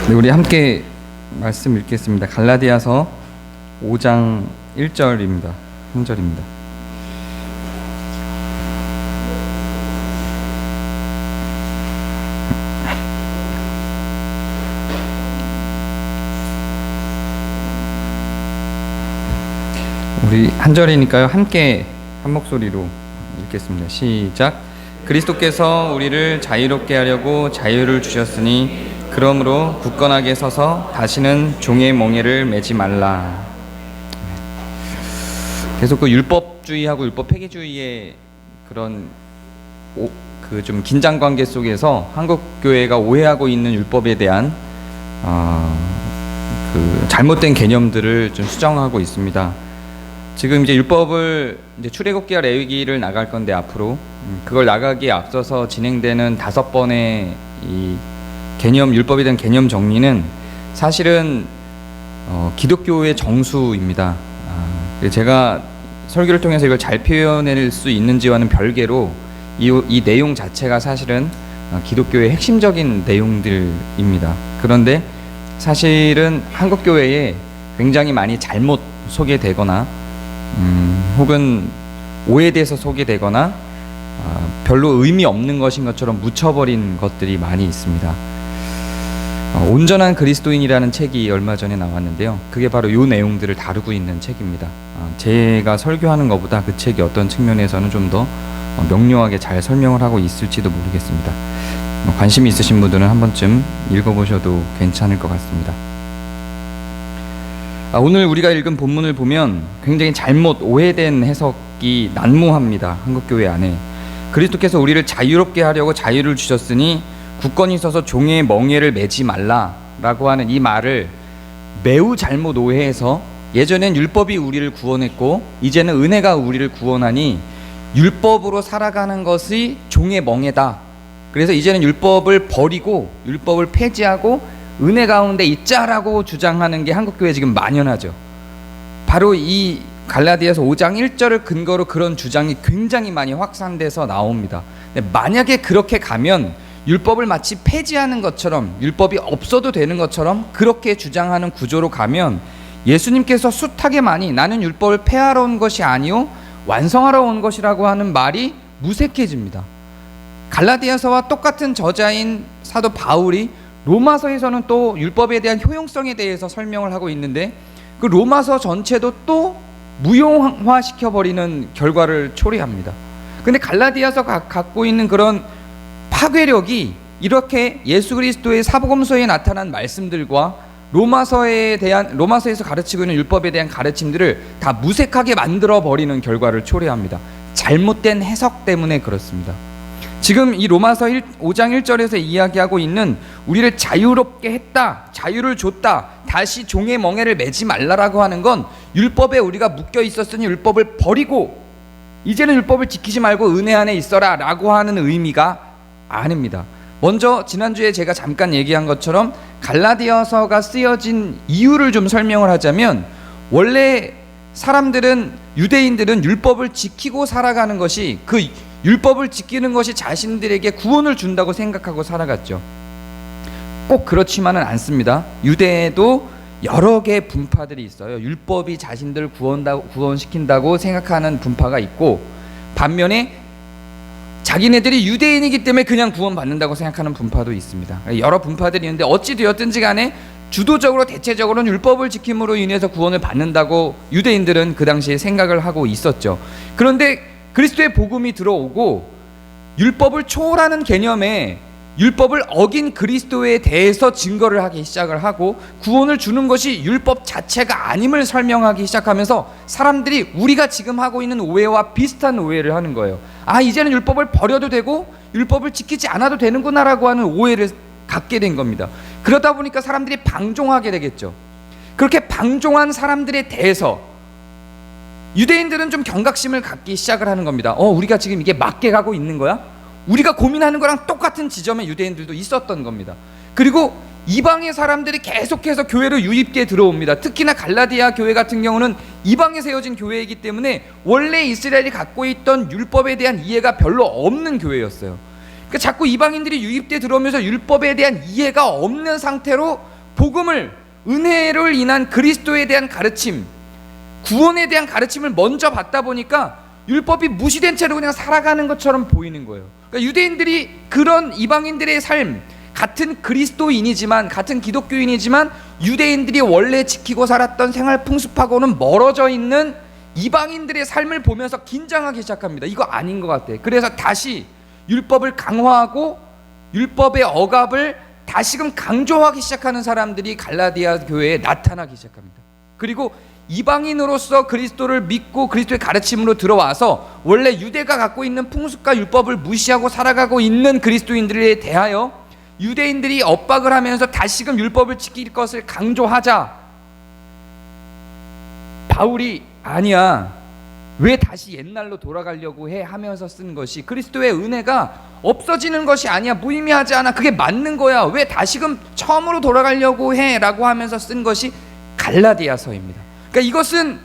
네, 우리 함께 말씀 읽겠습니다. 갈라디아서 5장 1절입니다. 1절입니다. 우리 한 절이니까요. 함께 한 목소리로 읽겠습니다. 시작. 그리스도께서 우리를 자유롭게 하려고 자유를 주셨으니 그러므로 굳건하게 서서 다시는 종의 멍에를 매지 말라. 계속 그 율법주의하고 율법 폐기주의의 그런 그 좀 긴장 관계 속에서 한국 교회가 오해하고 있는 율법에 대한 그 잘못된 개념들을 좀 수정하고 있습니다. 지금 이제 율법을 이제 출애굽기와 레위기를 나갈 건데 앞으로 그걸 나가기에 앞서서 진행되는 5번의 이 개념, 율법에 대한 개념 정리는 사실은 기독교의 정수입니다. 제가 설교를 통해서 이걸 잘 표현할 수 있는지와는 별개로 이 내용 자체가 사실은 기독교의 핵심적인 내용들입니다. 그런데 사실은 한국 교회에 굉장히 많이 잘못 소개되거나 혹은 오해돼서 소개되거나 별로 의미 없는 것인 것처럼 묻혀버린 것들이 많이 있습니다. 온전한 그리스도인이라는 책이 얼마 전에 나왔는데요. 그게 바로 이 내용들을 다루고 있는 책입니다. 제가 설교하는 것보다 그 책이 어떤 측면에서는 좀 더 명료하게 잘 설명을 하고 있을지도 모르겠습니다. 관심이 있으신 분들은 한 번쯤 읽어보셔도 괜찮을 것 같습니다. 오늘 우리가 읽은 본문을 보면 굉장히 잘못 오해된 해석이 난무합니다. 한국교회 안에 그리스도께서 우리를 자유롭게 하려고 자유를 주셨으니 굳건히 서서 종의 멍에를 매지 말라라고 하는 이 말을 매우 잘못 오해해서 예전엔 율법이 우리를 구원했고 이제는 은혜가 우리를 구원하니 율법으로 살아가는 것이 종의 멍에다. 그래서 이제는 율법을 버리고 율법을 폐지하고 은혜 가운데 있자라고 주장하는 게 한국교회에 지금 만연하죠. 바로 이 갈라디아서 5장 1절을 근거로 그런 주장이 굉장히 많이 확산돼서 나옵니다. 만약에 그렇게 가면 율법을 마치 폐지하는 것처럼 율법이 없어도 되는 것처럼 그렇게 주장하는 구조로 가면 예수님께서 숱하게 많이 나는 율법을 폐하러 온 것이 아니요 완성하러 온 것이라고 하는 말이 무색해집니다. 갈라디아서와 똑같은 저자인 사도 바울이 로마서에서는 또 율법에 대한 효용성에 대해서 설명을 하고 있는데 그 로마서 전체도 또 무용화시켜버리는 결과를 초래합니다. 근데 갈라디아서가 갖고 있는 그런 파괴력이 이렇게 예수 그리스도의 사복음서에 나타난 말씀들과 로마서에서 가르치고 있는 율법에 대한 가르침들을 다 무색하게 만들어버리는 결과를 초래합니다. 잘못된 해석 때문에 그렇습니다. 지금 이 로마서 5장 1절에서 이야기하고 있는 우리를 자유롭게 했다, 자유를 줬다, 다시 종의 멍에를 매지 말라라고 하는 건 율법에 우리가 묶여 있었으니 율법을 버리고 이제는 율법을 지키지 말고 은혜 안에 있어라 라고 하는 의미가 아닙니다. 먼저 지난주에 제가 잠깐 얘기한 것처럼 갈라디아서가 쓰여진 이유를 좀 설명을 하자면 원래 유대인들은 율법을 지키고 살아가는 것이 그 율법을 지키는 것이 자신들에게 구원을 준다고 생각하고 살아갔죠. 꼭 그렇지만은 않습니다. 유대에도 여러 개의 분파들이 있어요. 율법이 자신들을 구원시킨다고 생각하는 분파가 있고 반면에 자기네들이 유대인이기 때문에 그냥 구원받는다고 생각하는 분파도 있습니다. 여러 분파들이 있는데 어찌 되었든지 간에 주도적으로 대체적으로는 율법을 지킴으로 인해서 구원을 받는다고 유대인들은 그 당시에 생각을 하고 있었죠. 그런데 그리스도의 복음이 들어오고 율법을 초월하는 개념에 율법을 어긴 그리스도에 대해서 증거를 하기 시작을 하고 구원을 주는 것이 율법 자체가 아님을 설명하기 시작하면서 사람들이 우리가 지금 하고 있는 오해와 비슷한 오해를 하는 거예요. 이제는 율법을 버려도 되고 율법을 지키지 않아도 되는구나라고 하는 오해를 갖게 된 겁니다. 그러다 보니까 사람들이 방종하게 되겠죠. 그렇게 방종한 사람들에 대해서 유대인들은 좀 경각심을 갖기 시작을 하는 겁니다. 우리가 지금 이게 맞게 가고 있는 거야? 우리가 고민하는 거랑 똑같은 지점에 유대인들도 있었던 겁니다. 그리고 이방의 사람들이 계속해서 교회로 유입돼 들어옵니다. 특히나 갈라디아 교회 같은 경우는 이방에 세워진 교회이기 때문에 원래 이스라엘이 갖고 있던 율법에 대한 이해가 별로 없는 교회였어요. 그러니까 자꾸 이방인들이 유입돼 들어오면서 율법에 대한 이해가 없는 상태로 복음을, 은혜를 인한 그리스도에 대한 가르침, 구원에 대한 가르침을 먼저 받다 보니까 율법이 무시된 채로 그냥 살아가는 것처럼 보이는 거예요. 그러니까 유대인들이 그런 이방인들의 삶, 같은 그리스도인이지만, 같은 기독교인이지만 유대인들이 원래 지키고 살았던 생활 풍습하고는 멀어져 있는 이방인들의 삶을 보면서 긴장하기 시작합니다. 이거 아닌 것 같아. 그래서 다시 율법을 강화하고 율법의 억압을 다시금 강조하기 시작하는 사람들이 갈라디아 교회에 나타나기 시작합니다. 그리고 이방인으로서 그리스도를 믿고 그리스도의 가르침으로 들어와서 원래 유대가 갖고 있는 풍습과 율법을 무시하고 살아가고 있는 그리스도인들에 대하여 유대인들이 엇박을 하면서 다시금 율법을 지킬 것을 강조하자 바울이 아니야, 왜 다시 옛날로 돌아가려고 해 하면서 쓴 것이 그리스도의 은혜가 없어지는 것이 아니야, 무의미하지 않아, 그게 맞는 거야, 왜 다시금 처음으로 돌아가려고 해 라고 하면서 쓴 것이 갈라디아서입니다. 그러니까 이것은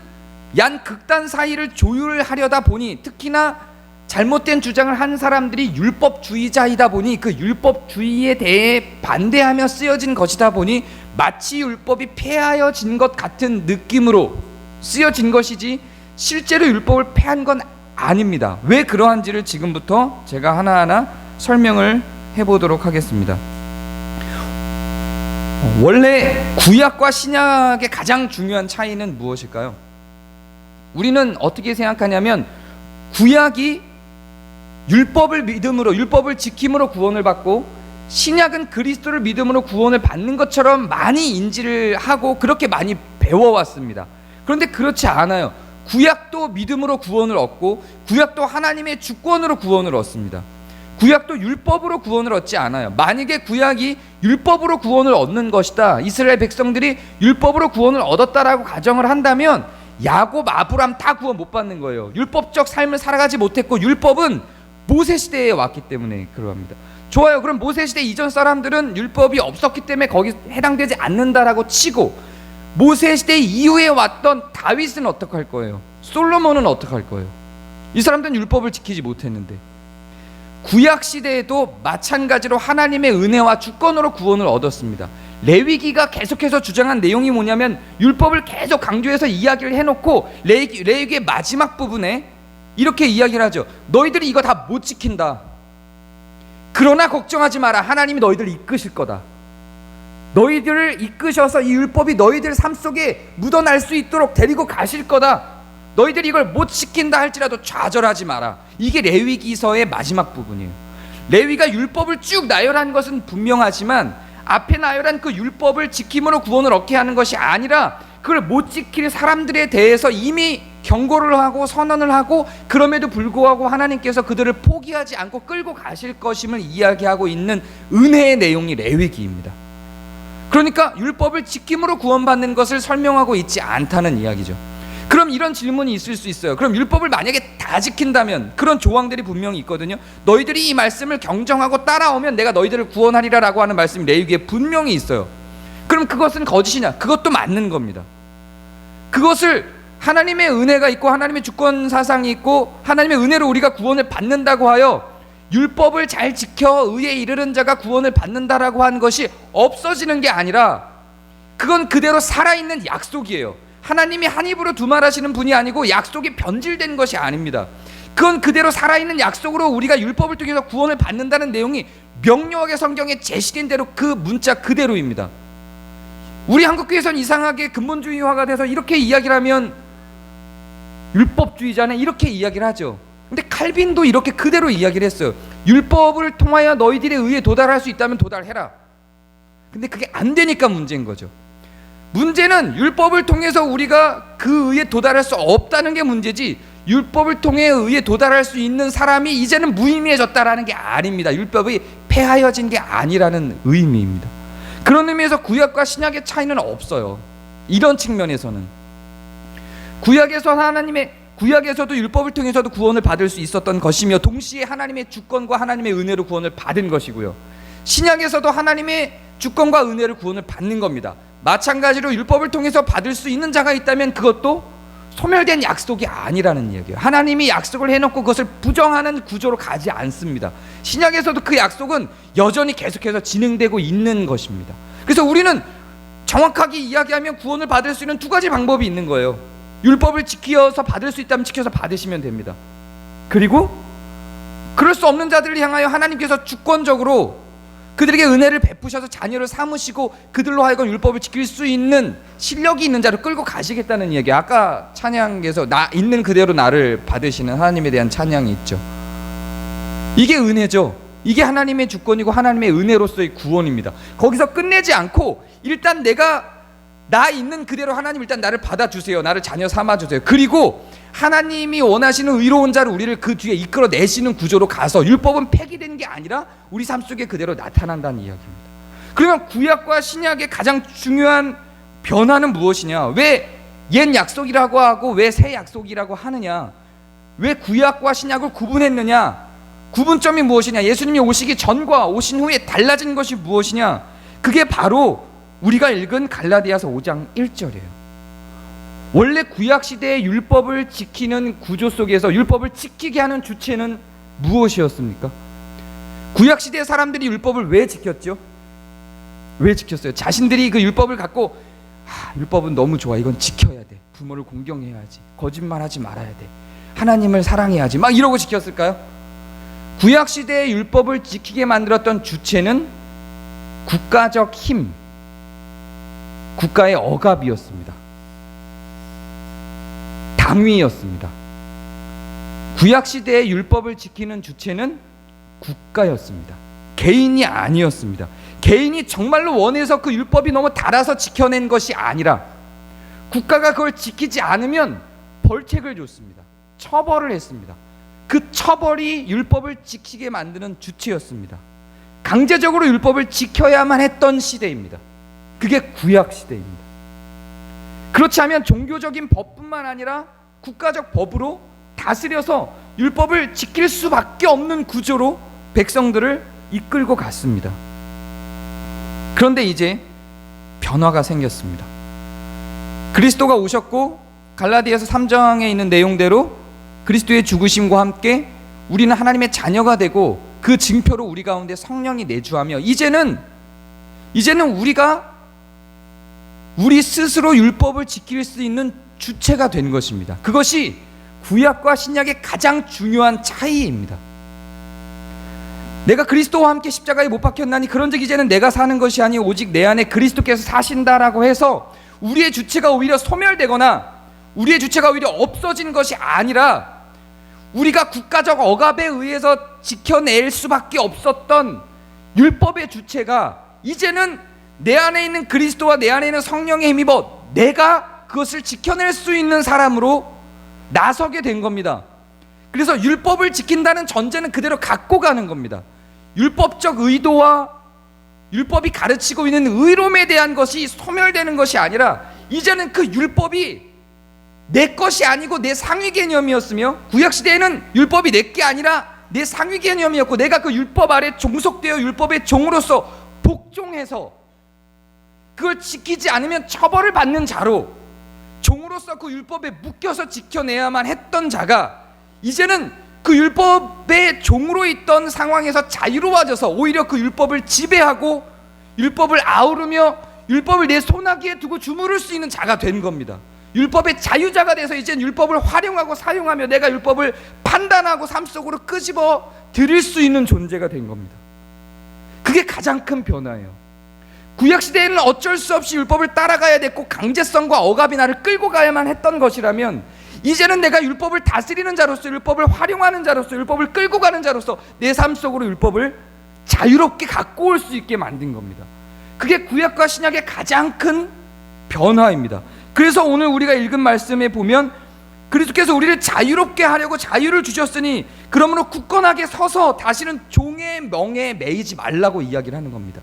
양 극단 사이를 조율하려다 보니, 특히나 잘못된 주장을 한 사람들이 율법주의자이다 보니 그 율법주의에 대해 반대하며 쓰여진 것이다 보니 마치 율법이 폐하여진 것 같은 느낌으로 쓰여진 것이지 실제로 율법을 폐한 건 아닙니다. 왜 그러한지를 지금부터 제가 하나하나 설명을 해보도록 하겠습니다. 원래 구약과 신약의 가장 중요한 차이는 무엇일까요? 우리는 어떻게 생각하냐면 구약이 율법을 믿음으로, 율법을 지킴으로 구원을 받고 신약은 그리스도를 믿음으로 구원을 받는 것처럼 많이 인지를 하고 그렇게 많이 배워왔습니다. 그런데 그렇지 않아요. 구약도 믿음으로 구원을 얻고 구약도 하나님의 주권으로 구원을 얻습니다. 구약도 율법으로 구원을 얻지 않아요. 만약에 구약이 율법으로 구원을 얻는 것이다, 이스라엘 백성들이 율법으로 구원을 얻었다라고 가정을 한다면 야곱, 아브람 다 구원 못 받는 거예요. 율법적 삶을 살아가지 못했고 율법은 모세 시대에 왔기 때문에 그러합니다. 좋아요. 그럼 모세 시대 이전 사람들은 율법이 없었기 때문에 거기 해당되지 않는다라고 치고 모세 시대 이후에 왔던 다윗은 어떡할 거예요? 솔로몬은 어떡할 거예요? 이 사람들은 율법을 지키지 못했는데. 구약 시대에도 마찬가지로 하나님의 은혜와 주권으로 구원을 얻었습니다. 레위기가 계속해서 주장한 내용이 뭐냐면 율법을 계속 강조해서 이야기를 해놓고 레위기의 마지막 부분에 이렇게 이야기를 하죠. 너희들이 이거 다 못 지킨다. 그러나 걱정하지 마라. 하나님이 너희들을 이끄실 거다. 너희들을 이끄셔서 이 율법이 너희들 삶 속에 묻어날 수 있도록 데리고 가실 거다. 너희들이 이걸 못 지킨다 할지라도 좌절하지 마라. 이게 레위기서의 마지막 부분이에요. 레위가 율법을 쭉 나열한 것은 분명하지만 앞에 나열한 그 율법을 지킴으로 구원을 얻게 하는 것이 아니라 그걸 못 지킬 사람들에 대해서 이미 경고를 하고 선언을 하고 그럼에도 불구하고 하나님께서 그들을 포기하지 않고 끌고 가실 것임을 이야기하고 있는 은혜의 내용이 레위기입니다. 그러니까 율법을 지킴으로 구원받는 것을 설명하고 있지 않다는 이야기죠. 그럼 이런 질문이 있을 수 있어요. 그럼 율법을 만약에 다 지킨다면, 그런 조항들이 분명히 있거든요. 너희들이 이 말씀을 경정하고 따라오면 내가 너희들을 구원하리라 라고 하는 말씀이 레위기에 분명히 있어요. 그럼 그것은 거짓이냐? 그것도 맞는 겁니다. 그것을 하나님의 은혜가 있고 하나님의 주권 사상이 있고 하나님의 은혜로 우리가 구원을 받는다고 하여 율법을 잘 지켜 의에 이르는 자가 구원을 받는다라고 하는 것이 없어지는 게 아니라 그건 그대로 살아있는 약속이에요. 하나님이 한 입으로 두 말 하시는 분이 아니고 약속이 변질된 것이 아닙니다. 그건 그대로 살아있는 약속으로 우리가 율법을 통해서 구원을 받는다는 내용이 명료하게 성경에 제시된 대로 그 문자 그대로입니다. 우리 한국교회에서는 이상하게 근본주의화가 돼서 이렇게 이야기를 하면 율법주의자네 이렇게 이야기를 하죠. 근데 칼빈도 이렇게 그대로 이야기를 했어요. 율법을 통하여 너희들의 의에 도달할 수 있다면 도달해라. 근데 그게 안 되니까 문제인 거죠. 문제는 율법을 통해서 우리가 그 의에 도달할 수 없다는 게 문제지, 율법을 통해 의에 도달할 수 있는 사람이 이제는 무의미해졌다라는 게 아닙니다. 율법이 폐하여진 게 아니라는 의미입니다. 그런 의미에서 구약과 신약의 차이는 없어요. 이런 측면에서는 구약에서도 율법을 통해서도 구원을 받을 수 있었던 것이며 동시에 하나님의 주권과 하나님의 은혜로 구원을 받은 것이고요. 신약에서도 하나님의 주권과 은혜로 구원을 받는 겁니다. 마찬가지로 율법을 통해서 받을 수 있는 자가 있다면 그것도 소멸된 약속이 아니라는 이야기예요. 하나님이 약속을 해놓고 그것을 부정하는 구조로 가지 않습니다. 신약에서도 그 약속은 여전히 계속해서 진행되고 있는 것입니다. 그래서 우리는 정확하게 이야기하면 구원을 받을 수 있는 두 가지 방법이 있는 거예요. 율법을 지켜서 받을 수 있다면 지켜서 받으시면 됩니다. 그리고 그럴 수 없는 자들을 향하여 하나님께서 주권적으로 그들에게 은혜를 베푸셔서 자녀를 삼으시고 그들로 하여금 율법을 지킬 수 있는 실력이 있는 자를 끌고 가시겠다는 이야기. 아까 찬양에서 나 있는 그대로 나를 받으시는 하나님에 대한 찬양이 있죠. 이게 은혜죠. 이게 하나님의 주권이고 하나님의 은혜로서의 구원입니다. 거기서 끝내지 않고 일단 내가 나 있는 그대로 하나님 일단 나를 받아주세요. 나를 자녀 삼아주세요. 그리고 하나님이 원하시는 의로운 자를 우리를 그 뒤에 이끌어내시는 구조로 가서 율법은 폐기된 게 아니라 우리 삶 속에 그대로 나타난다는 이야기입니다. 그러면 구약과 신약의 가장 중요한 변화는 무엇이냐? 왜 옛 약속이라고 하고 왜 새 약속이라고 하느냐? 왜 구약과 신약을 구분했느냐? 구분점이 무엇이냐? 예수님이 오시기 전과 오신 후에 달라진 것이 무엇이냐? 그게 바로 우리가 읽은 갈라디아서 5장 1절이에요. 원래 구약시대의 율법을 지키는 구조 속에서 율법을 지키게 하는 주체는 무엇이었습니까? 구약시대의 사람들이 율법을 왜 지켰죠? 왜 지켰어요? 자신들이 그 율법을 갖고 율법은 너무 좋아, 이건 지켜야 돼, 부모를 공경해야지, 거짓말하지 말아야 돼, 하나님을 사랑해야지, 막 이러고 지켰을까요? 구약시대의 율법을 지키게 만들었던 주체는 국가적 힘, 국가의 억압이었습니다. 당위였습니다. 구약시대의 율법을 지키는 주체는 국가였습니다. 개인이 아니었습니다. 개인이 정말로 원해서 그 율법이 너무 달아서 지켜낸 것이 아니라 국가가 그걸 지키지 않으면 벌책을 줬습니다. 처벌을 했습니다. 그 처벌이 율법을 지키게 만드는 주체였습니다. 강제적으로 율법을 지켜야만 했던 시대입니다. 그게 구약시대입니다. 그렇지 않으면 종교적인 법뿐만 아니라 국가적 법으로 다스려서 율법을 지킬 수밖에 없는 구조로 백성들을 이끌고 갔습니다. 그런데 이제 변화가 생겼습니다. 그리스도가 오셨고 갈라디아서 3장에 있는 내용대로 그리스도의 죽으심과 함께 우리는 하나님의 자녀가 되고 그 증표로 우리 가운데 성령이 내주하며 이제는 우리가 우리 스스로 율법을 지킬 수 있는 주체가 된 것입니다. 그것이 구약과 신약의 가장 중요한 차이입니다. 내가 그리스도와 함께 십자가에 못 박혔나니 그런즉 이제는 내가 사는 것이 아니요 오직 내 안에 그리스도께서 사신다라고 해서 우리의 주체가 오히려 소멸되거나 우리의 주체가 오히려 없어진 것이 아니라 우리가 국가적 억압에 의해서 지켜낼 수밖에 없었던 율법의 주체가 이제는 내 안에 있는 그리스도와 내 안에 있는 성령에 힘입어 내가 그것을 지켜낼 수 있는 사람으로 나서게 된 겁니다. 그래서 율법을 지킨다는 전제는 그대로 갖고 가는 겁니다. 율법적 의도와 율법이 가르치고 있는 의로움에 대한 것이 소멸되는 것이 아니라 이제는 그 율법이 내 것이 아니고 내 상위 개념이었으며 구약시대에는 율법이 내 게 아니라 내 상위 개념이었고 내가 그 율법 아래 종속되어 율법의 종으로서 복종해서 그걸 지키지 않으면 처벌을 받는 자로 종으로서 그 율법에 묶여서 지켜내야만 했던 자가 이제는 그 율법의 종으로 있던 상황에서 자유로워져서 오히려 그 율법을 지배하고 율법을 아우르며 율법을 내 손아귀에 두고 주무를 수 있는 자가 된 겁니다. 율법의 자유자가 돼서 이제는 율법을 활용하고 사용하며 내가 율법을 판단하고 삶 속으로 끄집어 들일 수 있는 존재가 된 겁니다. 그게 가장 큰 변화예요. 구약시대에는 어쩔 수 없이 율법을 따라가야 됐고 강제성과 억압이 나를 끌고 가야만 했던 것이라면 이제는 내가 율법을 다스리는 자로서 율법을 활용하는 자로서 율법을 끌고 가는 자로서 내 삶 속으로 율법을 자유롭게 갖고 올 수 있게 만든 겁니다. 그게 구약과 신약의 가장 큰 변화입니다. 그래서 오늘 우리가 읽은 말씀에 보면 그리스도께서 우리를 자유롭게 하려고 자유를 주셨으니 그러므로 굳건하게 서서 다시는 종의 멍에 매이지 말라고 이야기를 하는 겁니다.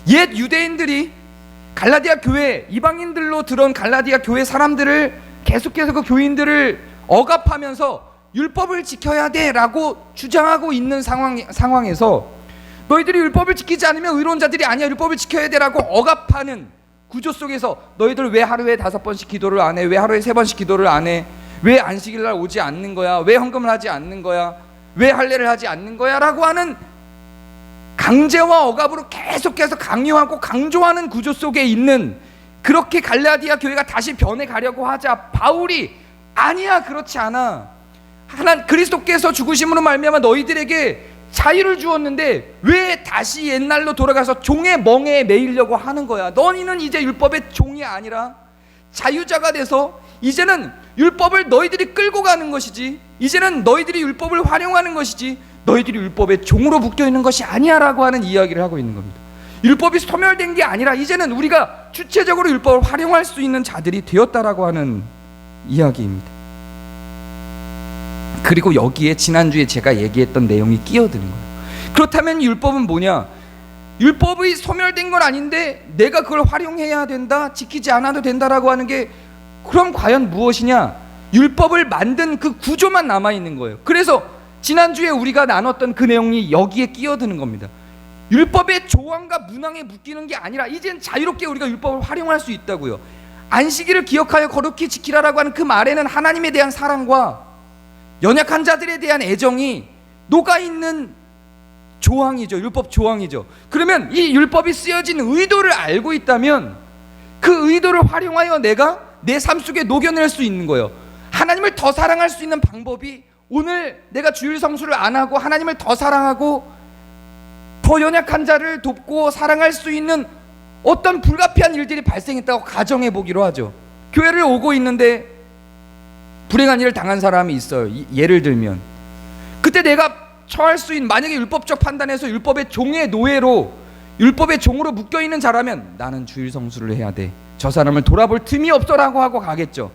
옛 유대인들이 갈라디아 교회 이방인들로 들어온 갈라디아 교회 사람들을 계속해서 그 교인들을 억압하면서 율법을 지켜야 돼라고 주장하고 있는 상황에서 너희들이 율법을 지키지 않으면 의로운 자들이 아니야, 율법을 지켜야 돼라고 억압하는 구조 속에서 너희들 왜 하루에 5번씩 기도를 안 해? 왜 하루에 3번씩 기도를 안 해? 왜 안식일 날 오지 않는 거야? 왜 헌금을 하지 않는 거야? 왜 할례를 하지 않는 거야? 라고 하는 강제와 억압으로 계속해서 강요하고 강조하는 구조 속에 있는 그렇게 갈라디아 교회가 다시 변해가려고 하자 바울이 아니야, 그렇지 않아. 하나님 그리스도께서 죽으심으로 말미암아 너희들에게 자유를 주었는데 왜 다시 옛날로 돌아가서 종의 멍에에 매이려고 하는 거야? 너희는 이제 율법의 종이 아니라 자유자가 돼서 이제는 율법을 너희들이 끌고 가는 것이지, 이제는 너희들이 율법을 활용하는 것이지 너희들이 율법의 종으로 묶여있는 것이 아니야 라고 하는 이야기를 하고 있는 겁니다. 율법이 소멸된 게 아니라 이제는 우리가 주체적으로 율법을 활용할 수 있는 자들이 되었다라고 하는 이야기입니다. 그리고 여기에 지난주에 제가 얘기했던 내용이 끼어드는 거예요. 그렇다면 율법은 뭐냐? 율법이 소멸된 건 아닌데 내가 그걸 활용해야 된다, 지키지 않아도 된다라고 하는 게 그럼 과연 무엇이냐? 율법을 만든 그 구조만 남아있는 거예요. 그래서 지난주에 우리가 나눴던 그 내용이 여기에 끼어드는 겁니다. 율법의 조항과 문항에 묶이는 게 아니라 이젠 자유롭게 우리가 율법을 활용할 수 있다고요. 안식일을 기억하여 거룩히 지키라라고 하는 그 말에는 하나님에 대한 사랑과 연약한 자들에 대한 애정이 녹아있는 조항이죠. 율법 조항이죠. 그러면 이 율법이 쓰여진 의도를 알고 있다면 그 의도를 활용하여 내가 내 삶 속에 녹여낼 수 있는 거예요. 하나님을 더 사랑할 수 있는 방법이 오늘 내가 주일 성수를 안 하고 하나님을 더 사랑하고 더 연약한 자를 돕고 사랑할 수 있는 어떤 불가피한 일들이 발생했다고 가정해 보기로 하죠. 교회를 오고 있는데 불행한 일을 당한 사람이 있어요. 예를 들면 그때 내가 처할 수 있는, 만약에 율법적 판단에서 율법의 종의 노예로 율법의 종으로 묶여있는 자라면 나는 주일 성수를 해야 돼, 저 사람을 돌아볼 틈이 없어라고 하고 가겠죠.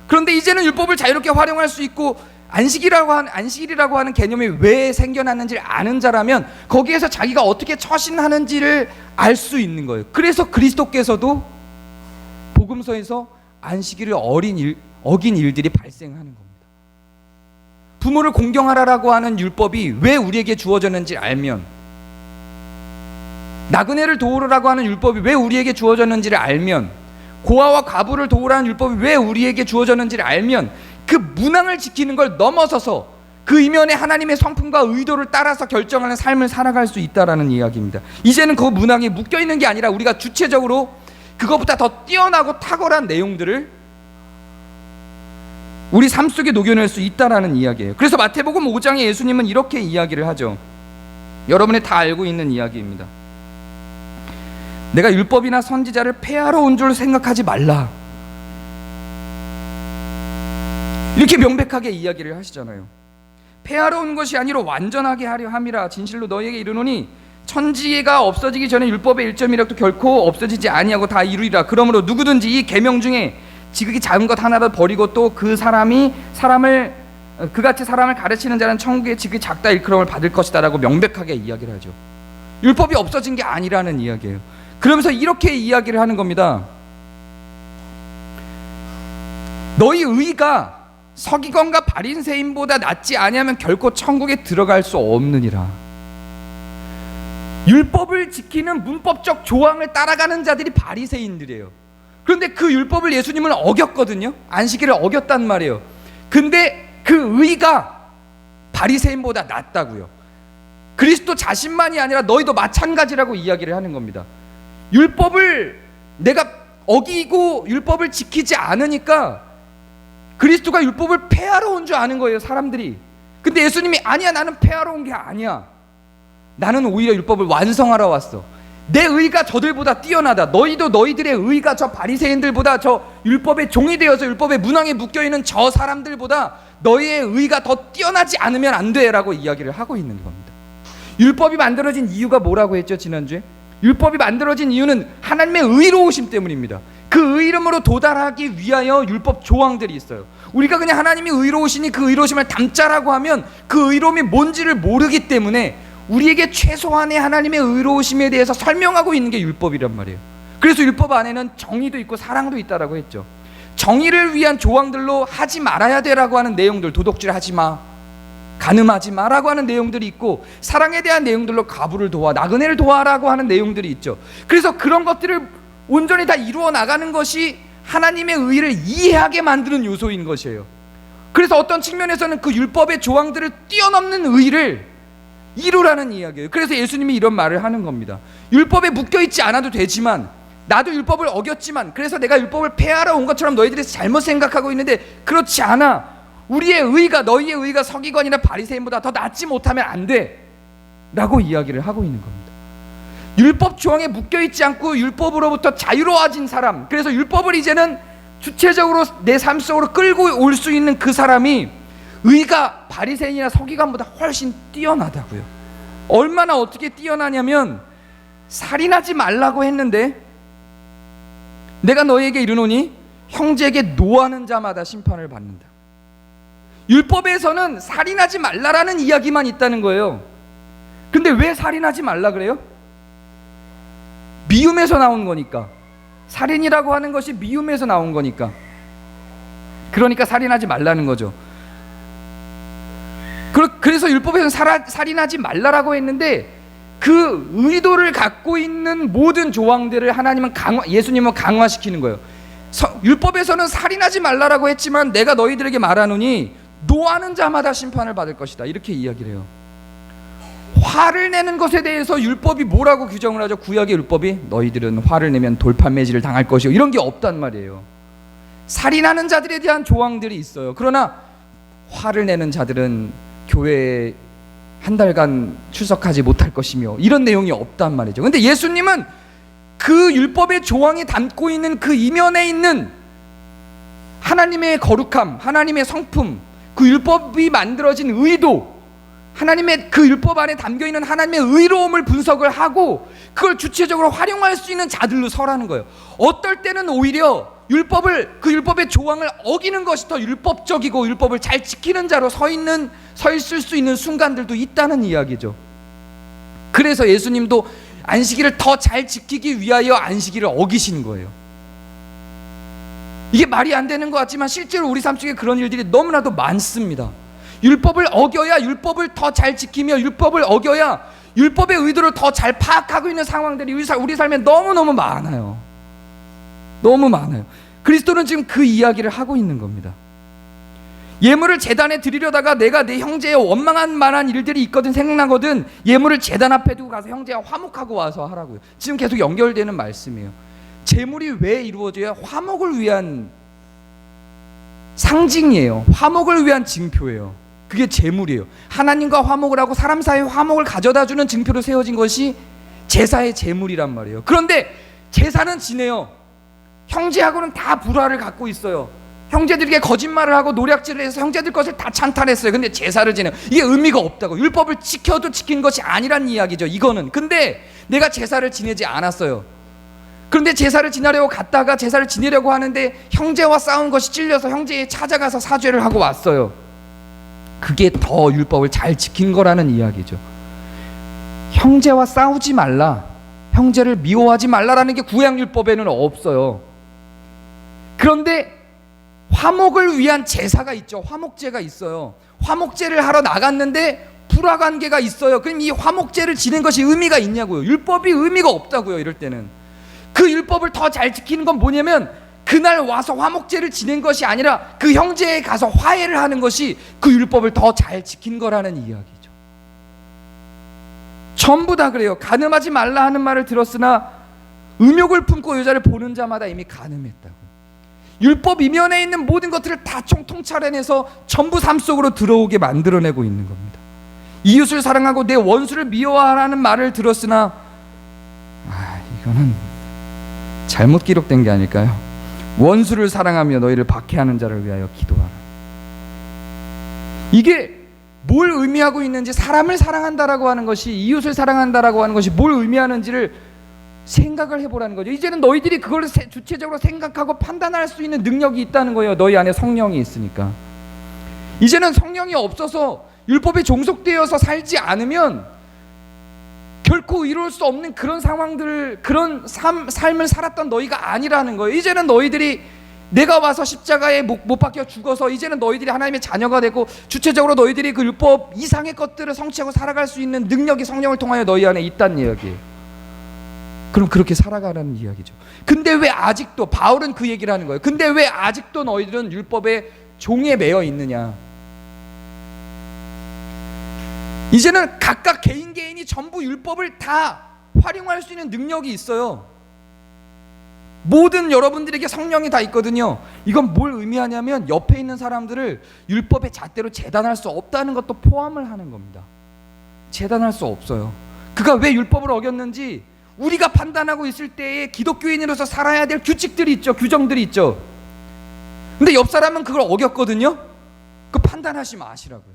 그런데 이제는 율법을 자유롭게 활용할 수 있고 안식일이라고 하는 개념이 왜 생겨났는지를 아는 자라면 거기에서 자기가 어떻게 처신하는지를 알 수 있는 거예요. 그래서 그리스도께서도 복음서에서 안식일을 어긴 일들이 발생하는 겁니다. 부모를 공경하라라고 하는 율법이 왜 우리에게 주어졌는지 알면, 나그네를 도우라고 하는 율법이 왜 우리에게 주어졌는지를 알면, 고아와 과부를 도우라는 율법이 왜 우리에게 주어졌는지를 알면 그 문항을 지키는 걸 넘어서서 그 이면에 하나님의 성품과 의도를 따라서 결정하는 삶을 살아갈 수 있다라는 이야기입니다. 이제는 그 문항에 묶여있는 게 아니라 우리가 주체적으로 그것보다 더 뛰어나고 탁월한 내용들을 우리 삶 속에 녹여낼 수 있다라는 이야기예요. 그래서 마태복음 5장에 예수님은 이렇게 이야기를 하죠. 여러분이 다 알고 있는 이야기입니다. 내가 율법이나 선지자를 폐하러 온 줄 생각하지 말라, 이렇게 명백하게 이야기를 하시잖아요. 폐하러 온 것이 아니라 완전하게 하려 함이라. 진실로 너희에게 이르노니 천지가 없어지기 전에 율법의 1.1획도 결코 없어지지 아니하고 다 이루리라. 그러므로 누구든지 이 계명 중에 지극히 작은 것 하나라도 버리고 또 그같이 사람을 가르치는 자는 천국에 지극히 작다 일컬음을 받을 것이다라고 명백하게 이야기를 하죠. 율법이 없어진 게 아니라는 이야기예요. 그러면서 이렇게 이야기를 하는 겁니다. 너희 의가 서기관과 바리새인보다 낫지 아니하면 결코 천국에 들어갈 수 없느니라. 율법을 지키는 문법적 조항을 따라가는 자들이 바리새인들이에요. 그런데 그 율법을 예수님은 어겼거든요. 안식일을 어겼단 말이에요. 근데 그 의가 바리새인보다 낫다고요. 그리스도 자신만이 아니라 너희도 마찬가지라고 이야기를 하는 겁니다. 율법을 내가 어기고 율법을 지키지 않으니까 그리스도가 율법을 폐하러 온 줄 아는 거예요, 사람들이. 근데 예수님이 아니야, 나는 폐하러 온 게 아니야, 나는 오히려 율법을 완성하러 왔어. 내 의가 저들보다 뛰어나다. 너희도 너희들의 의가 저 바리새인들보다, 저 율법의 종이 되어서 율법의 문항에 묶여있는 저 사람들보다 너희의 의가 더 뛰어나지 않으면 안 돼 라고 이야기를 하고 있는 겁니다. 율법이 만들어진 이유가 뭐라고 했죠, 지난주에? 율법이 만들어진 이유는 하나님의 의로우심 때문입니다. 그 의름으로 도달하기 위하여 율법 조항들이 있어요. 우리가 그냥 하나님이 의로우시니 그 의로우심을 담자라고 하면 그 의로움이 뭔지를 모르기 때문에 우리에게 최소한의 하나님의 의로우심에 대해서 설명하고 있는 게 율법이란 말이에요. 그래서 율법 안에는 정의도 있고 사랑도 있다라고 했죠. 정의를 위한 조항들로 하지 말아야 되라고 하는 내용들, 도둑질 하지 마, 간음하지 마라고 하는 내용들이 있고, 사랑에 대한 내용들로 과부를 도와, 나그네를 도와라고 하는 내용들이 있죠. 그래서 그런 것들을 온전히 다 이루어 나가는 것이 하나님의 의를 이해하게 만드는 요소인 것이에요. 그래서 어떤 측면에서는 그 율법의 조항들을 뛰어넘는 의를 이루라는 이야기예요. 그래서 예수님이 이런 말을 하는 겁니다. 율법에 묶여있지 않아도 되지만 나도 율법을 어겼지만 그래서 내가 율법을 폐하러 온 것처럼 너희들이 잘못 생각하고 있는데 그렇지 않아. 우리의 의가 너희의 의가 서기관이나 바리새인보다 더 낫지 못하면 안 돼 라고 이야기를 하고 있는 겁니다. 율법 조항에 묶여있지 않고 율법으로부터 자유로워진 사람, 그래서 율법을 이제는 주체적으로 내 삶 속으로 끌고 올 수 있는 그 사람이 의가 바리새인이나 서기관보다 훨씬 뛰어나다고요. 얼마나 어떻게 뛰어나냐면 살인하지 말라고 했는데 내가 너희에게 이르노니 형제에게 노하는 자마다 심판을 받는다. 율법에서는 살인하지 말라라는 이야기만 있다는 거예요. 근데 왜 살인하지 말라 그래요? 미움에서 나온 거니까. 살인이라고 하는 것이 미움에서 나온 거니까. 그러니까 살인하지 말라는 거죠. 그래서 율법에서는 살인하지 말라라고 했는데 그 의도를 갖고 있는 모든 조항들을 하나님은 예수님은 강화시키는 거예요. 율법에서는 살인하지 말라라고 했지만 내가 너희들에게 말하노니 노하는 자마다 심판을 받을 것이다, 이렇게 이야기를 해요. 화를 내는 것에 대해서 율법이 뭐라고 규정을 하죠? 구약의 율법이 너희들은 화를 내면 돌판매질을 당할 것이요, 이런 게 없단 말이에요. 살인하는 자들에 대한 조항들이 있어요. 그러나 화를 내는 자들은 교회에 한 달간 출석하지 못할 것이며 이런 내용이 없단 말이죠. 근데 예수님은 그 율법의 조항이 담고 있는 그 이면에 있는 하나님의 거룩함, 하나님의 성품, 그 율법이 만들어진 의도, 하나님의 그 율법 안에 담겨있는 하나님의 의로움을 분석을 하고 그걸 주체적으로 활용할 수 있는 자들로 서라는 거예요. 어떨 때는 오히려 그 율법의 조항을 어기는 것이 더 율법적이고 율법을 잘 지키는 자로 서 있을 수 있는 순간들도 있다는 이야기죠. 그래서 예수님도 안식일을 더 잘 지키기 위하여 안식일을 어기신 거예요. 이게 말이 안 되는 것 같지만 실제로 우리 삶 속에 그런 일들이 너무나도 많습니다. 율법을 어겨야 율법을 더 잘 지키며 율법을 어겨야 율법의 의도를 더 잘 파악하고 있는 상황들이 우리 삶에 너무너무 많아요. 너무 많아요. 그리스도는 지금 그 이야기를 하고 있는 겁니다. 예물을 제단에 드리려다가 내가 내 형제의 원망한 만한 일들이 있거든, 생각나거든, 예물을 제단 앞에 두고 가서 형제와 화목하고 와서 하라고요. 지금 계속 연결되는 말씀이에요. 제물이 왜 이루어져야? 화목을 위한 상징이에요. 화목을 위한 징표예요. 그게 제물이에요. 하나님과 화목을 하고 사람 사이에 화목을 가져다주는 징표로 세워진 것이 제사의 제물이란 말이에요. 그런데 제사는 지내요. 형제하고는 다 불화를 갖고 있어요. 형제들에게 거짓말을 하고 노략질을 해서 형제들 것을 다 찬탈했어요. 근데 제사를 지내요. 이게 의미가 없다고. 율법을 지켜도 지킨 것이 아니란 이야기죠, 이거는. 근데 내가 제사를 지내지 않았어요. 그런데 제사를 지내려고 갔다가 제사를 지내려고 하는데 형제와 싸운 것이 찔려서 형제에 찾아가서 사죄를 하고 왔어요. 그게 더 율법을 잘 지킨 거라는 이야기죠. 형제와 싸우지 말라, 형제를 미워하지 말라라는 게 구약율법에는 없어요. 그런데 화목을 위한 제사가 있죠. 화목제가 있어요. 화목제를 하러 나갔는데 불화관계가 있어요. 그럼 이 화목제를 지낸 것이 의미가 있냐고요. 율법이 의미가 없다고요. 이럴 때는 그 율법을 더 잘 지키는 건 뭐냐면 그날 와서 화목제를 지낸 것이 아니라 그 형제에 가서 화해를 하는 것이 그 율법을 더 잘 지킨 거라는 이야기죠. 전부 다 그래요. 간음하지 말라 하는 말을 들었으나 음욕을 품고 여자를 보는 자마다 이미 간음했다고. 율법 이면에 있는 모든 것들을 다 통찰해내서 전부 삶 속으로 들어오게 만들어내고 있는 겁니다. 이웃을 사랑하고 내 원수를 미워하라는 말을 들었으나 이거는 잘못 기록된 게 아닐까요? 원수를 사랑하며 너희를 박해하는 자를 위하여 기도하라. 이게 뭘 의미하고 있는지, 사람을 사랑한다라고 하는 것이, 이웃을 사랑한다라고 하는 것이 뭘 의미하는지를 생각을 해보라는 거죠. 이제는 너희들이 그걸 주체적으로 생각하고 판단할 수 있는 능력이 있다는 거예요. 너희 안에 성령이 있으니까. 이제는 성령이 없어서 율법에 종속되어서 살지 않으면 결코 이룰 수 없는 그런 상황들, 그런 삶을 살았던 너희가 아니라는 거예요. 이제는 너희들이 내가 와서 십자가에 못 박혀 죽어서 이제는 너희들이 하나님의 자녀가 되고 주체적으로 너희들이 그 율법 이상의 것들을 성취하고 살아갈 수 있는 능력이 성령을 통하여 너희 안에 있다는 이야기예요. 그럼 그렇게 살아가라는 이야기죠. 근데 왜 아직도, 바울은 그 얘기를 하는 거예요. 근데 왜 아직도 너희들은 율법의 종에 매여 있느냐. 이제는 각각 개인이 전부 율법을 다 활용할 수 있는 능력이 있어요. 모든 여러분들에게 성령이 다 있거든요. 이건 뭘 의미하냐면 옆에 있는 사람들을 율법의 잣대로 재단할 수 없다는 것도 포함을 하는 겁니다. 재단할 수 없어요. 그가 왜 율법을 어겼는지 우리가 판단하고 있을 때에 기독교인으로서 살아야 될 규칙들이 있죠. 규정들이 있죠. 근데 옆 사람은 그걸 어겼거든요. 그 판단하지 마시라고요.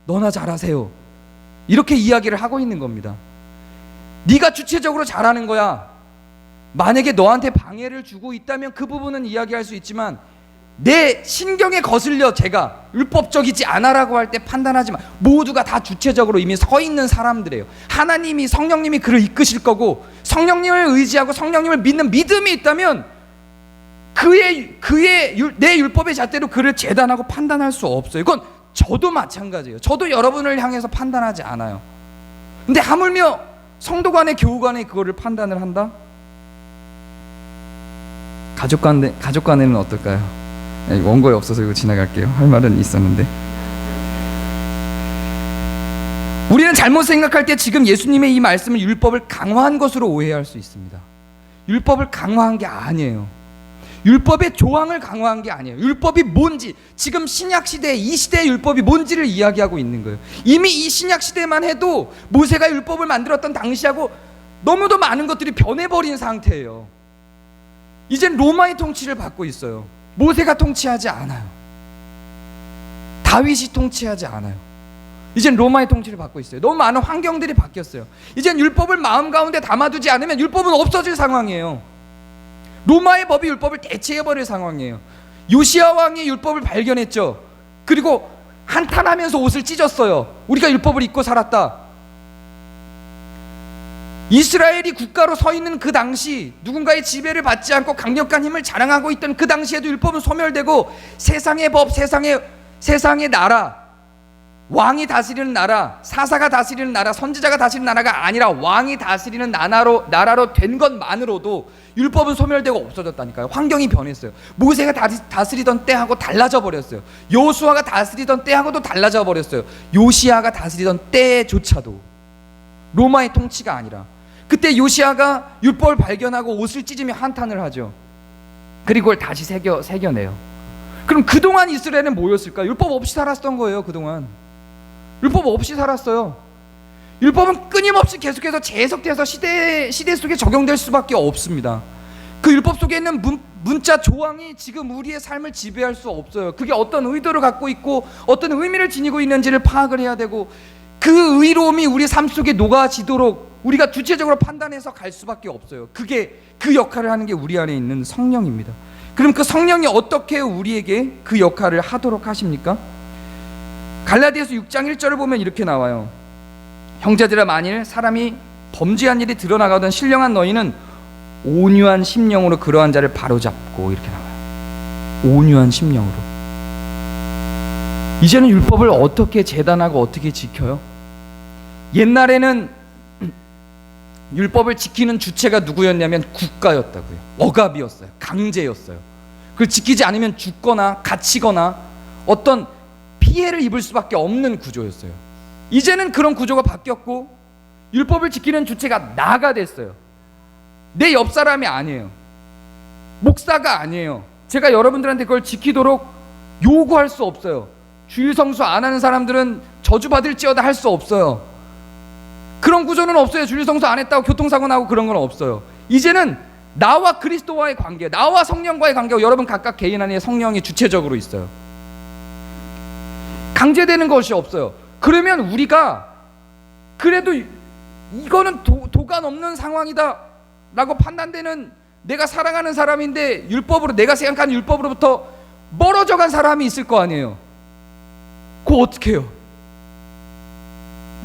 너나 잘하세요. 이렇게 이야기를 하고 있는 겁니다. 네가 주체적으로 잘하는 거야. 만약에 너한테 방해를 주고 있다면 그 부분은 이야기할 수 있지만 내 신경에 거슬려 제가 율법적이지 않아라고 할 때 판단하지 마. 모두가 다 주체적으로 이미 서 있는 사람들이에요. 하나님이 성령님이 그를 이끄실 거고 성령님을 의지하고 성령님을 믿는 믿음이 있다면 내 율법의 잣대로 그를 재단하고 판단할 수 없어요. 이건 저도 마찬가지예요. 저도 여러분을 향해서 판단하지 않아요. 근데 하물며 성도 간에 교우 간에 그거를 판단을 한다? 가족 간에는 어떨까요? 원고에 없어서 이거 지나갈게요. 할 말은 있었는데 우리는 잘못 생각할 때 지금 예수님의 이 말씀을 율법을 강화한 것으로 오해할 수 있습니다. 율법을 강화한 게 아니에요. 율법의 조항을 강화한 게 아니에요. 율법이 뭔지, 지금 신약시대 이 시대의 율법이 뭔지를 이야기하고 있는 거예요. 이미 이 신약시대만 해도 모세가 율법을 만들었던 당시하고 너무도 많은 것들이 변해버린 상태예요. 이젠 로마의 통치를 받고 있어요. 모세가 통치하지 않아요. 다윗이 통치하지 않아요. 이젠 로마의 통치를 받고 있어요. 너무 많은 환경들이 바뀌었어요. 이젠 율법을 마음 가운데 담아두지 않으면 율법은 없어질 상황이에요. 로마의 법이 율법을 대체해버릴 상황이에요. 요시야 왕이 율법을 발견했죠. 그리고 한탄하면서 옷을 찢었어요. 우리가 율법을 잊고 살았다. 이스라엘이 국가로 서 있는 그 당시 누군가의 지배를 받지 않고 강력한 힘을 자랑하고 있던 그 당시에도 율법은 소멸되고 세상의 법, 세상의 나라, 왕이 다스리는 나라, 사사가 다스리는 나라, 선지자가 다스리는 나라가 아니라 왕이 다스리는 나라로 된 것만으로도 율법은 소멸되고 없어졌다니까요. 환경이 변했어요. 모세가 다스리던 때하고 달라져 버렸어요. 여호수아가 다스리던 때하고도 달라져 버렸어요. 요시야가 다스리던 때조차도 로마의 통치가 아니라, 그때 요시야가 율법을 발견하고 옷을 찢으며 한탄을 하죠. 그리고 그걸 다시 새겨내요. 그럼 그동안 이스라엘은 뭐였을까? 율법 없이 살았던 거예요. 그동안 율법 없이 살았어요. 율법은 끊임없이 계속해서 재해석돼서 시대 속에 적용될 수밖에 없습니다. 그 율법 속에 있는 문자 조항이 지금 우리의 삶을 지배할 수 없어요. 그게 어떤 의도를 갖고 있고 어떤 의미를 지니고 있는지를 파악을 해야 되고, 그 의로움이 우리 삶 속에 녹아지도록 우리가 주체적으로 판단해서 갈 수밖에 없어요. 그게 그 역할을 하는 게 우리 안에 있는 성령입니다. 그럼 그 성령이 어떻게 우리에게 그 역할을 하도록 하십니까? 갈라디아서 6장 1절을 보면 이렇게 나와요. 형제들아, 만일 사람이 범죄한 일이 드러나가던 신령한 너희는 온유한 심령으로 그러한 자를 바로잡고, 이렇게 나와요. 온유한 심령으로. 이제는 율법을 어떻게 재단하고 어떻게 지켜요? 옛날에는 율법을 지키는 주체가 누구였냐면 국가였다고요. 억압이었어요. 강제였어요. 그걸 지키지 않으면 죽거나 갇히거나 어떤 피해를 입을 수밖에 없는 구조였어요. 이제는 그런 구조가 바뀌었고 율법을 지키는 주체가 나가 됐어요. 내 옆 사람이 아니에요. 목사가 아니에요. 제가 여러분들한테 그걸 지키도록 요구할 수 없어요. 주일 성수 안 하는 사람들은 저주받을지어다 할 수 없어요. 그런 구조는 없어요. 주일 성수 안 했다고 교통사고 나고 그런 건 없어요. 이제는 나와 그리스도와의 관계, 나와 성령과의 관계고, 여러분 각각 개인 안에 성령이 주체적으로 있어요. 강제되는 것이 없어요. 그러면 우리가 그래도 이거는 도가 넘는 상황이다 라고 판단되는, 내가 사랑하는 사람인데 율법으로, 내가 생각하는 율법으로부터 멀어져 간 사람이 있을 거 아니에요. 그거 어떻게 해요?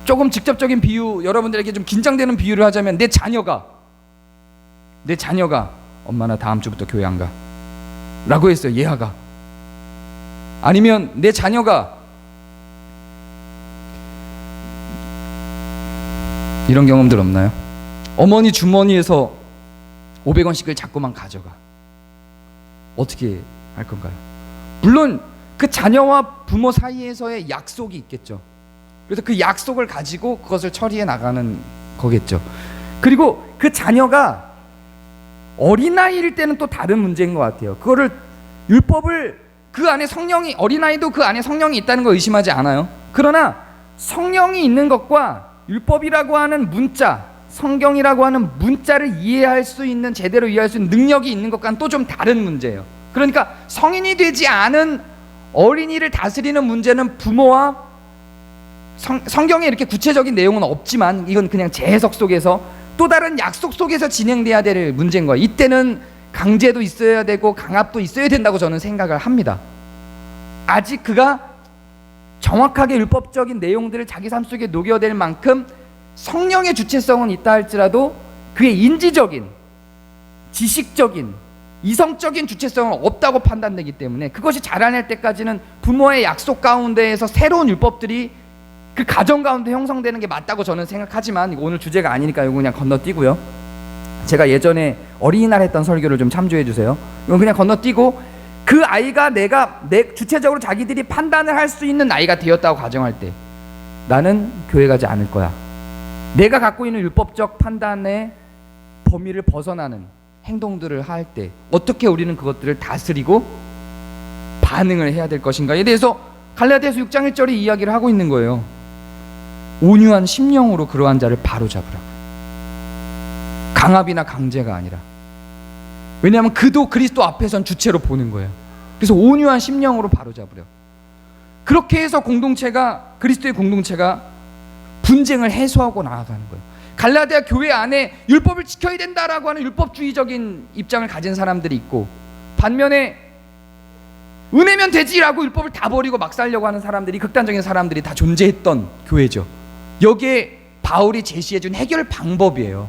조금 직접적인 비유, 여러분들에게 좀 긴장되는 비유를 하자면, 내 자녀가 엄마 나 다음 주부터 교회 안 가 라고 했어요. 예하가. 아니면 내 자녀가 이런 경험들 없나요? 어머니 주머니에서 500원씩을 자꾸만 가져가. 어떻게 할 건가요? 물론 그 자녀와 부모 사이에서의 약속이 있겠죠. 그래서 그 약속을 가지고 그것을 처리해 나가는 거겠죠. 그리고 그 자녀가 어린아이일 때는 또 다른 문제인 것 같아요. 그거를 율법을 그 안에 성령이, 어린아이도 그 안에 성령이 있다는 걸 의심하지 않아요. 그러나 성령이 있는 것과 율법이라고 하는 문자, 성경이라고 하는 문자를 이해할 수 있는, 제대로 이해할 수 있는 능력이 있는 것과는 또 좀 다른 문제예요. 그러니까 성인이 되지 않은 어린이를 다스리는 문제는 부모와 성경에 이렇게 구체적인 내용은 없지만 이건 그냥 제 해석 속에서 또 다른 약속 속에서 진행돼야 될 문제인 거예요. 이때는 강제도 있어야 되고 강압도 있어야 된다고 저는 생각을 합니다. 아직 그가 정확하게 율법적인 내용들을 자기 삶 속에 녹여낼 만큼 성령의 주체성은 있다 할지라도 그의 인지적인, 지식적인, 이성적인 주체성은 없다고 판단되기 때문에 그것이 자라날 때까지는 부모의 약속 가운데에서 새로운 율법들이 그 가정 가운데 형성되는 게 맞다고 저는 생각하지만, 이거 오늘 주제가 아니니까 이거 그냥 건너뛰고요. 제가 예전에 어린이날 했던 설교를 좀 참조해 주세요. 이건 그냥 건너뛰고, 그 아이가 주체적으로 자기들이 판단을 할 수 있는 나이가 되었다고 가정할 때 나는 교회 가지 않을 거야. 내가 갖고 있는 율법적 판단의 범위를 벗어나는 행동들을 할 때 어떻게 우리는 그것들을 다스리고 반응을 해야 될 것인가에 대해서 갈라디아서 6장 1절이 이야기를 하고 있는 거예요. 온유한 심령으로 그러한 자를 바로잡으라. 강압이나 강제가 아니라. 왜냐하면 그도 그리스도 앞에선 주체로 보는 거예요. 그래서 온유한 심령으로 바로잡으려. 그렇게 해서 공동체가, 그리스도의 공동체가 분쟁을 해소하고 나아가는 거예요. 갈라디아 교회 안에 율법을 지켜야 된다라고 하는 율법주의적인 입장을 가진 사람들이 있고, 반면에 은혜면 되지라고 율법을 다 버리고 막 살려고 하는 사람들이, 극단적인 사람들이 다 존재했던 교회죠. 여기에 바울이 제시해준 해결 방법이에요.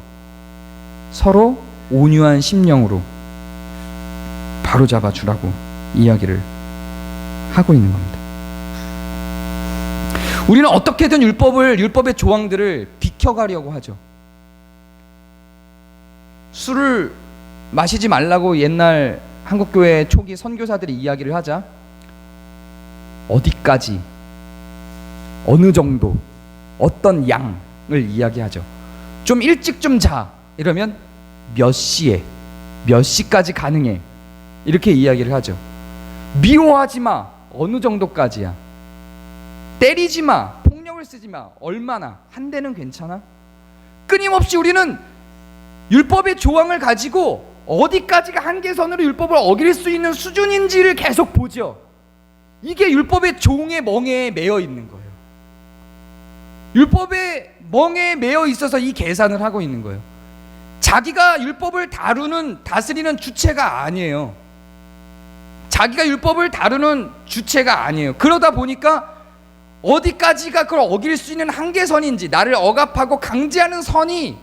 서로 온유한 심령으로 바로잡아 주라고 이야기를 하고 있는 겁니다. 우리는 어떻게든 율법의 조항들을 비켜가려고 하죠. 술을 마시지 말라고 옛날 한국교회 초기 선교사들이 이야기를 하자, 어디까지, 어느 정도, 어떤 양을 이야기하죠. 좀 일찍 좀 자, 이러면 몇 시에, 몇 시까지 가능해, 이렇게 이야기를 하죠. 미워하지 마, 어느 정도까지야. 때리지 마, 폭력을 쓰지 마, 얼마나, 한 대는 괜찮아? 끊임없이 우리는 율법의 조항을 가지고 어디까지가 한계선으로 율법을 어길 수 있는 수준인지를 계속 보죠. 이게 율법의 종의 멍에에 매여 있는 거예요. 율법의 멍에에 매여 있어서 이 계산을 하고 있는 거예요. 자기가 율법을 다스리는 주체가 아니에요. 자기가 율법을 다루는 주체가 아니에요. 그러다 보니까 어디까지가 그걸 어길 수 있는 한계선인지, 나를 억압하고 강제하는 선이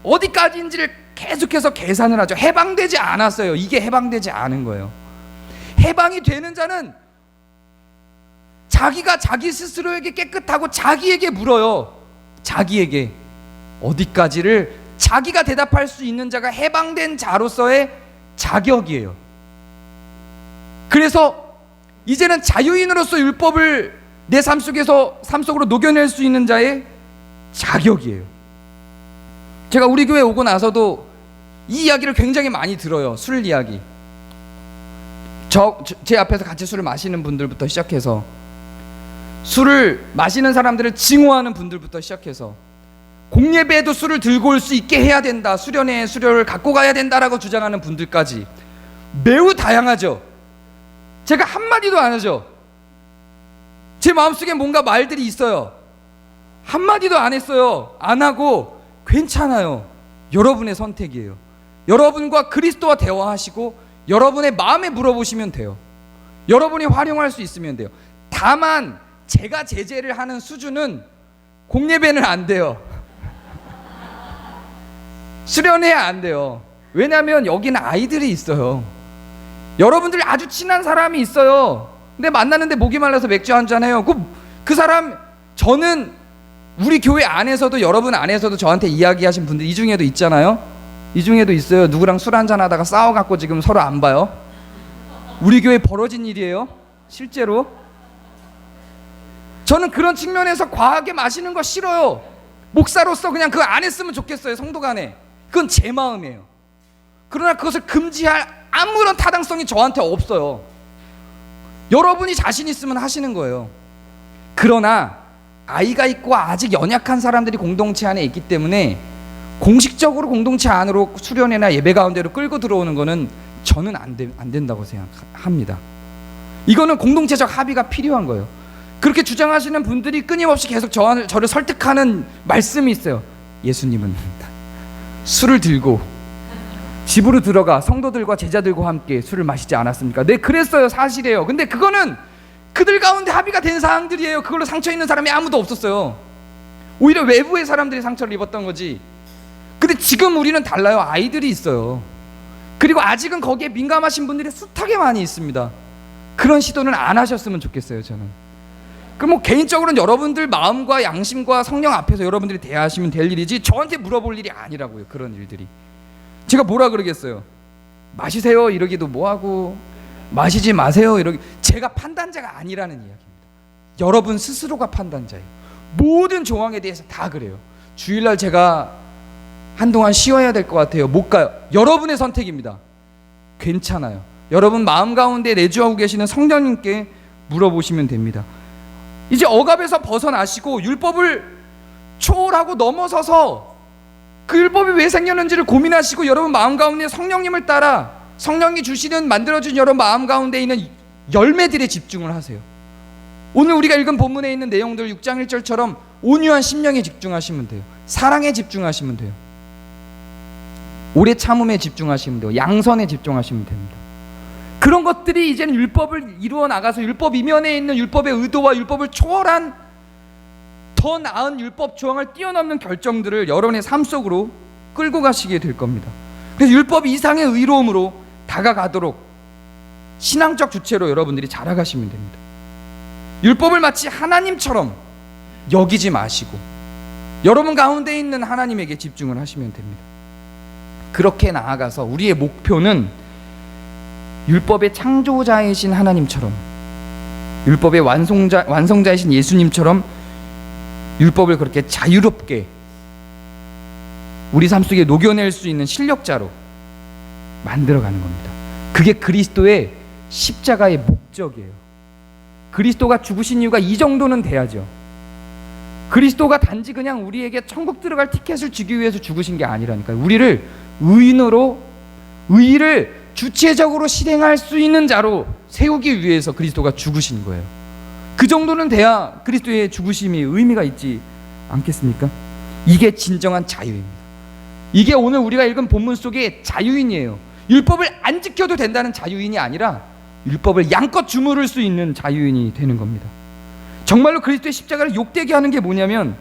어디까지인지를 계속해서 계산을 하죠. 해방되지 않았어요. 이게 해방되지 않은 거예요. 해방이 되는 자는 자기가 자기 스스로에게 깨끗하고 자기에게 물어요. 자기에게 어디까지를 자기가 대답할 수 있는 자가 해방된 자로서의 자격이에요. 그래서 이제는 자유인으로서 율법을 내 삶 속으로 녹여낼 수 있는 자의 자격이에요. 제가 우리 교회 오고 나서도 이 이야기를 굉장히 많이 들어요. 술 이야기. 제 앞에서 같이 술을 마시는 분들부터 시작해서, 술을 마시는 사람들을 증오하는 분들부터 시작해서, 공예배에도 술을 들고 올 수 있게 해야 된다, 수련회에 수료를 갖고 가야 된다라고 주장하는 분들까지 매우 다양하죠. 제가 한마디도 안 하죠. 제 마음속에 뭔가 말들이 있어요. 한마디도 안 했어요. 안 하고 괜찮아요. 여러분의 선택이에요. 여러분과 그리스도와 대화하시고 여러분의 마음에 물어보시면 돼요. 여러분이 활용할 수 있으면 돼요. 다만 제가 제재를 하는 수준은 공예배는 안 돼요. 수련회 안 돼요. 왜냐하면 여기는 아이들이 있어요. 여러분들 아주 친한 사람이 있어요. 근데 만나는데 목이 말라서 맥주 한잔 해요. 그 사람, 저는 우리 교회 안에서도, 여러분 안에서도 저한테 이야기하신 분들 이 중에도 있잖아요. 이 중에도 있어요. 누구랑 술 한잔 하다가 싸워갖고 지금 서로 안 봐요. 우리 교회 벌어진 일이에요. 실제로. 저는 그런 측면에서 과하게 마시는 거 싫어요. 목사로서 그냥 그거 안 했으면 좋겠어요. 성도 간에. 그건 제 마음이에요. 그러나 그것을 금지할 아무런 타당성이 저한테 없어요. 여러분이 자신 있으면 하시는 거예요. 그러나 아이가 있고 아직 연약한 사람들이 공동체 안에 있기 때문에 공식적으로 공동체 안으로 수련회나 예배 가운데로 끌고 들어오는 거는 저는 안 된다고 생각합니다. 이거는 공동체적 합의가 필요한 거예요. 그렇게 주장하시는 분들이 끊임없이 계속 저를 설득하는 말씀이 있어요. 예수님은 술을 들고 집으로 들어가 성도들과 제자들과 함께 술을 마시지 않았습니까? 네, 그랬어요. 사실이에요. 근데 그거는 그들 가운데 합의가 된 사항들이에요. 그걸로 상처 있는 사람이 아무도 없었어요. 오히려 외부의 사람들이 상처를 입었던 거지. 근데 지금 우리는 달라요. 아이들이 있어요. 그리고 아직은 거기에 민감하신 분들이 숱하게 많이 있습니다. 그런 시도는 안 하셨으면 좋겠어요. 저는 뭐 개인적으로는 여러분들 마음과 양심과 성령 앞에서 여러분들이 대하시면 될 일이지 저한테 물어볼 일이 아니라고요. 그런 일들이. 제가 뭐라 그러겠어요. 마시세요 이러기도 뭐하고, 마시지 마세요 이러기. 제가 판단자가 아니라는 이야기입니다. 여러분 스스로가 판단자예요. 모든 조항에 대해서 다 그래요. 주일날 제가 한동안 쉬어야 될 것 같아요. 못 가요. 여러분의 선택입니다. 괜찮아요. 여러분 마음 가운데 내주하고 계시는 성령님께 물어보시면 됩니다. 이제 억압에서 벗어나시고 율법을 초월하고 넘어서서 그 율법이 왜 생겼는지를 고민하시고 여러분 마음 가운데 성령님을 따라 성령이 주시는 만들어준 여러분 마음 가운데 있는 열매들에 집중을 하세요. 오늘 우리가 읽은 본문에 있는 내용들 6장 1절처럼 온유한 심령에 집중하시면 돼요. 사랑에 집중하시면 돼요. 오래 참음에 집중하시면 돼요. 양선에 집중하시면 됩니다. 그런 것들이 이제는 율법을 이루어 나가서 율법 이면에 있는 율법의 의도와 율법을 초월한 더 나은 율법 조항을 뛰어넘는 결정들을 여러분의 삶 속으로 끌고 가시게 될 겁니다. 그래서 율법 이상의 의로움으로 다가가도록 신앙적 주체로 여러분들이 자라가시면 됩니다. 율법을 마치 하나님처럼 여기지 마시고 여러분 가운데 있는 하나님에게 집중을 하시면 됩니다. 그렇게 나아가서 우리의 목표는 율법의 창조자이신 하나님처럼, 율법의 완성자이신 예수님처럼 율법을 그렇게 자유롭게 우리 삶 속에 녹여낼 수 있는 실력자로 만들어가는 겁니다. 그게 그리스도의 십자가의 목적이에요. 그리스도가 죽으신 이유가 이 정도는 돼야죠. 그리스도가 단지 그냥 우리에게 천국 들어갈 티켓을 주기 위해서 죽으신 게 아니라니까요. 우리를 의인으로, 의를 주체적으로 실행할 수 있는 자로 세우기 위해서 그리스도가 죽으신 거예요. 그 정도는 돼야 그리스도의 죽으심이 의미가 있지 않겠습니까? 이게 진정한 자유입니다. 이게 오늘 우리가 읽은 본문 속의 자유인이에요. 율법을 안 지켜도 된다는 자유인이 아니라 율법을 양껏 주무를 수 있는 자유인이 되는 겁니다. 정말로 그리스도의 십자가를 욕되게 하는 게 뭐냐면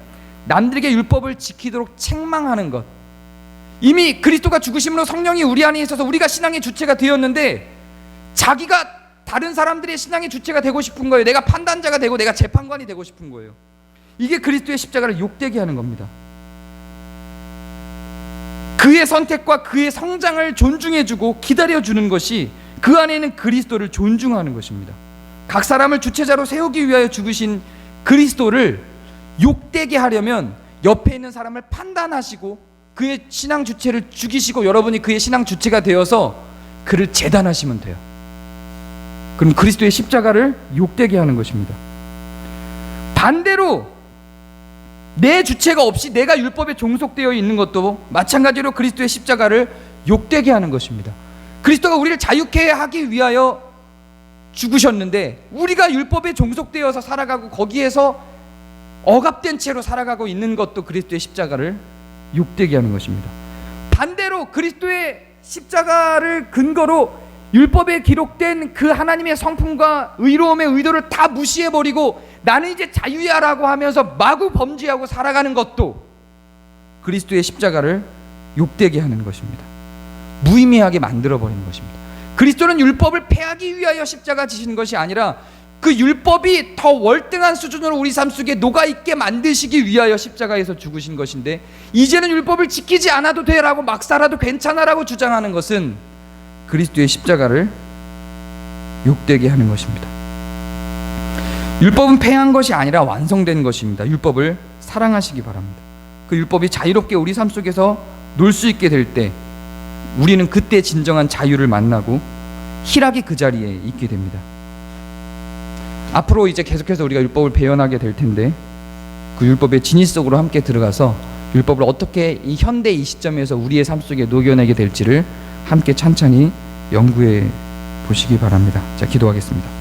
남들에게 율법을 지키도록 책망하는 것. 이미 그리스도가 죽으심으로 성령이 우리 안에 있어서 우리가 신앙의 주체가 되었는데 자기가 다른 사람들의 신앙의 주체가 되고 싶은 거예요. 내가 판단자가 되고 내가 재판관이 되고 싶은 거예요. 이게 그리스도의 십자가를 욕되게 하는 겁니다. 그의 선택과 그의 성장을 존중해주고 기다려주는 것이 그 안에 있는 그리스도를 존중하는 것입니다. 각 사람을 주체자로 세우기 위하여 죽으신 그리스도를 욕되게 하려면 옆에 있는 사람을 판단하시고 그의 신앙 주체를 죽이시고 여러분이 그의 신앙 주체가 되어서 그를 재단하시면 돼요. 그럼 그리스도의 십자가를 욕되게 하는 것입니다. 반대로 내 주체가 없이 내가 율법에 종속되어 있는 것도 마찬가지로 그리스도의 십자가를 욕되게 하는 것입니다. 그리스도가 우리를 자유케 하기 위하여 죽으셨는데 우리가 율법에 종속되어서 살아가고 거기에서 억압된 채로 살아가고 있는 것도 그리스도의 십자가를 욕되게 하는 것입니다. 반대로 그리스도의 십자가를 근거로 율법에 기록된 그 하나님의 성품과 의로움의 의도를 다 무시해버리고 나는 이제 자유야라고 하면서 마구 범죄하고 살아가는 것도 그리스도의 십자가를 욕되게 하는 것입니다. 무의미하게 만들어버리는 것입니다. 그리스도는 율법을 폐하기 위하여 십자가 지신 것이 아니라 그 율법이 더 월등한 수준으로 우리 삶 속에 녹아있게 만드시기 위하여 십자가에서 죽으신 것인데 이제는 율법을 지키지 않아도 돼라고 막 살아도 괜찮아라고 주장하는 것은 그리스도의 십자가를 욕되게 하는 것입니다. 율법은 폐한 것이 아니라 완성된 것입니다. 율법을 사랑하시기 바랍니다. 그 율법이 자유롭게 우리 삶 속에서 놀 수 있게 될 때 우리는 그때 진정한 자유를 만나고 희락이 그 자리에 있게 됩니다. 앞으로 이제 계속해서 우리가 율법을 배워나게 될 텐데 그 율법의 진위 속으로 함께 들어가서 율법을 어떻게 이 현대 이 시점에서 우리의 삶 속에 녹여내게 될지를 함께 찬찬히 연구해 보시기 바랍니다. 자, 기도하겠습니다.